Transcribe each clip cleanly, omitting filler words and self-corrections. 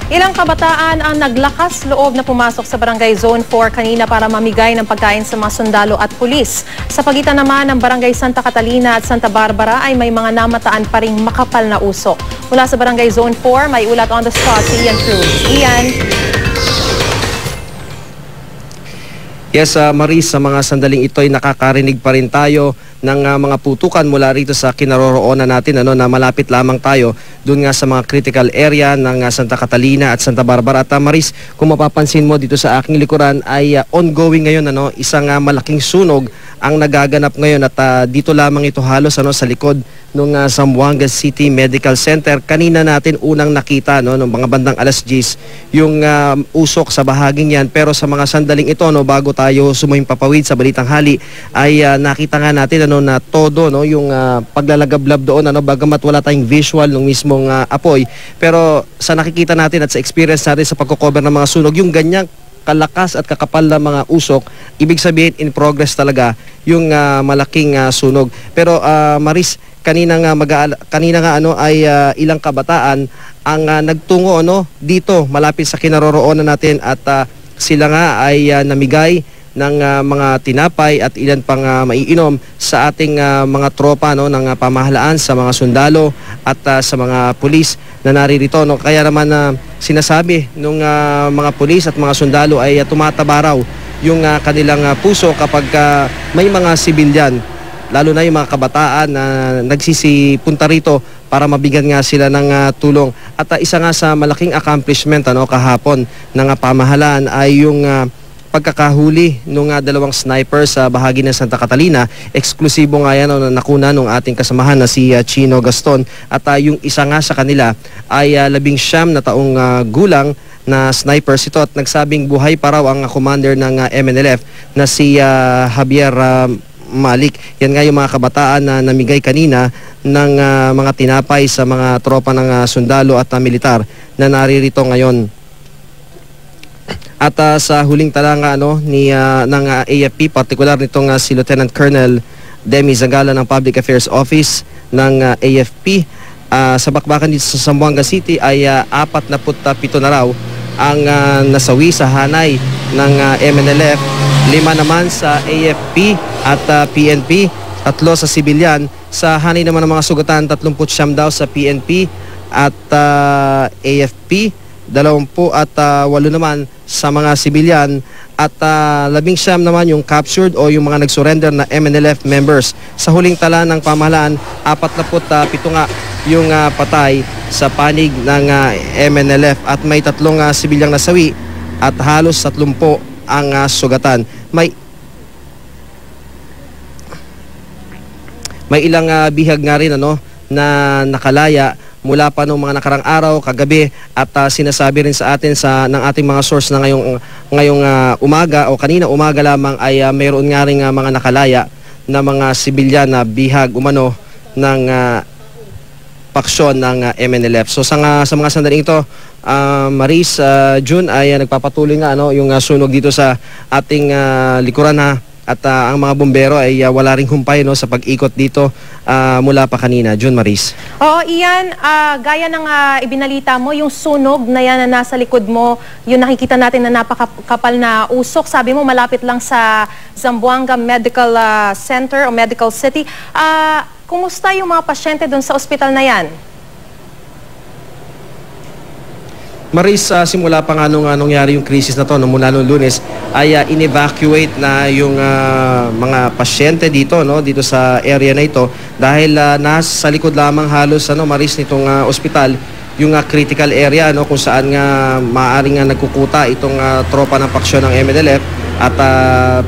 Ilang kabataan ang naglakas loob na pumasok sa Barangay Zone 4 kanina para mamigay ng pagkain sa mga sundalo at pulis. Sa pagitan naman ng Barangay Santa Catalina at Santa Barbara ay may mga namataan pa ring makapal na usok. Mula sa Barangay Zone 4, may ulat on the spot si Ian Cruz. Ian. Yes, Maris, sa mga sandaling ito ay nakakarinig pa rin tayo ng mga putukan mula rito sa kinaroroonan natin na malapit lamang tayo doon nga sa mga critical area ng Santa Catalina at Santa Barbara. At Maris, kung mapapansin mo dito sa aking likuran ay ongoing ngayon isang malaking sunog ang nagaganap ngayon at dito lamang ito halos sa likod ng Zamboanga City Medical Center. Kanina natin unang nakita nung mga bandang alas 10 yung usok sa bahaging yan, pero sa mga sandaling ito bago tayo sumahimpapawid sa balitang hali ay nakita nga natin na todo yung paglalagablab doon bagamat wala tayong visual ng mismong apoy, pero sa nakikita natin at sa experience natin sa pagko-cover ng mga sunog, yung ganyang kalakas at kakapal na mga usok, ibig sabihin in progress talaga yung malaking sunog. Pero Maris, kanina nga ay ilang kabataan ang nagtungo dito malapit sa kinaroroonan natin at sila nga ay namigay ng mga tinapay at ilan pang maiinom sa ating mga tropa ng pamahalaan, sa mga sundalo at sa mga pulis na naririto. Kaya naman sinasabi ng mga pulis at mga sundalo ay tumataba raw yung kanilang puso kapag may mga sibilyan, lalo na yung mga kabataan na nagsisipunta rito para mabigyan nga sila ng tulong. At isa nga sa malaking accomplishment kahapon ng pamahalaan ay yung pagkakahuli ng dalawang sniper sa bahagi ng Santa Catalina. Eksklusibo nga yan na nakuna ng ating kasamahan na si Chino Gaston. At yung isa nga sa kanila ay 19 na taong gulang na snipers ito at nagsabing buhay pa raw ang commander ng MNLF na si Javier Malik. Yan nga yung mga kabataan na namigay kanina ng mga tinapay sa mga tropa ng sundalo at militar na naririto ngayon. At sa huling talanga ng AFP, partikular nitong si Lieutenant Colonel Demi Zagala ng Public Affairs Office ng AFP, sa bakbakan dito sa Zamboanga City ay 47 na raw ang nasawi sa hanay ng MNLF, 5 naman sa AFP at PNP, 3 sa sibilyan. Sa hanay naman ng mga sugatan, 39 daw sa PNP at AFP, 20 at 8 naman sa mga sibilyan at 19 naman yung captured o yung mga nag-surrender na MNLF members. Sa huling tala ng pamahalaan, 47 nga yung patay sa panig ng MNLF at may 3 sibilyang nasawi at halos 30 ang sugatan. May ilang bihag nga rin na nakalaya mula pa noong mga nakarang araw, kagabi, at sinasabi rin sa atin ng ating mga source na ngayong umaga o kanina umaga lamang ay mayroon nga rin mga nakalaya na mga sibilyan na bihag umano ng paksyon ng MNLF. So sa mga sandaling ito, Maris, June, ay nagpapatuloy nga yung sunog dito sa ating likuran at ang mga bumbero ay wala ring humpay sa pag-ikot dito mula pa kanina. June, Maris. Oo, Ian, gaya ng ibinalita mo, yung sunog na yan na nasa likod mo, yung nakikita natin na napakapal na usok, sabi mo malapit lang sa Zamboanga Medical Center o Medical City. Kumusta yung mga pasyente doon sa ospital na yan? Maris, simula pa nga nung nangyari yung krisis na to mula noong Lunes ay in-evacuate na yung mga pasyente dito sa area na ito dahil nasa likod lamang halos Maris nitong ospital yung critical area kung saan nga maaaring nagkukuta itong tropa ng paksyon ng MNLF at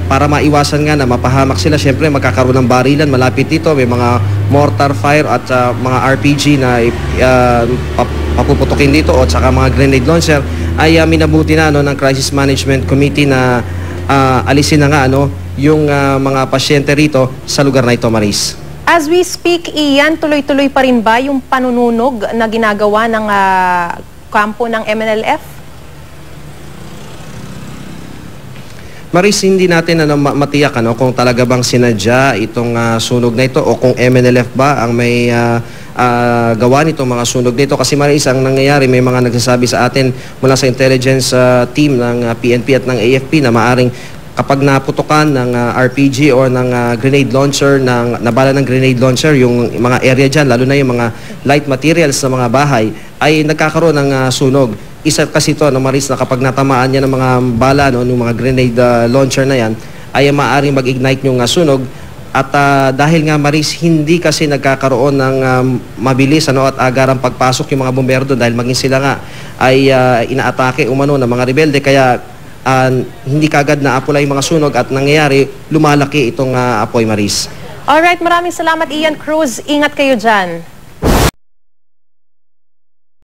para maiwasan nga na mapahamak sila, syempre magkakaroon ng barilan malapit dito, may mga mortar fire at mga RPG na papuputukin dito o saka mga grenade launcher ay minabuti na ng Crisis Management Committee na alisin na nga yung mga pasyente rito sa lugar na ito, Maris. As we speak, Ian, tuloy-tuloy pa rin ba yung panununog na ginagawa ng kampo ng MNLF? Maris, hindi natin matiyak kung talaga bang sinadya itong sunog na ito o kung MNLF ba ang may gawa nitong mga sunog nito. Kasi Maris, ang nangyayari, may mga nagsasabi sa atin mula sa intelligence team ng PNP at ng AFP na maaring kapag naputukan ng RPG or ng grenade launcher, ng nabala ng grenade launcher, yung mga area dyan, lalo na yung mga light materials sa mga bahay, ay nagkakaroon ng sunog. Isa kasi ito, Maris, na kapag natamaan niya ng mga bala, ng mga grenade launcher na yan, ay maaaring mag-ignite yung sunog. At dahil nga, Maris, hindi kasi nagkakaroon ng mabilis at agarang pagpasok yung mga bumbero doon dahil maging sila nga ay inaatake umano ng mga rebelde. Kaya hindi kagad na-apula yung mga sunog at nangyayari, lumalaki itong apoy, Maris. Alright, maraming salamat Ian Cruz. Ingat kayo dyan.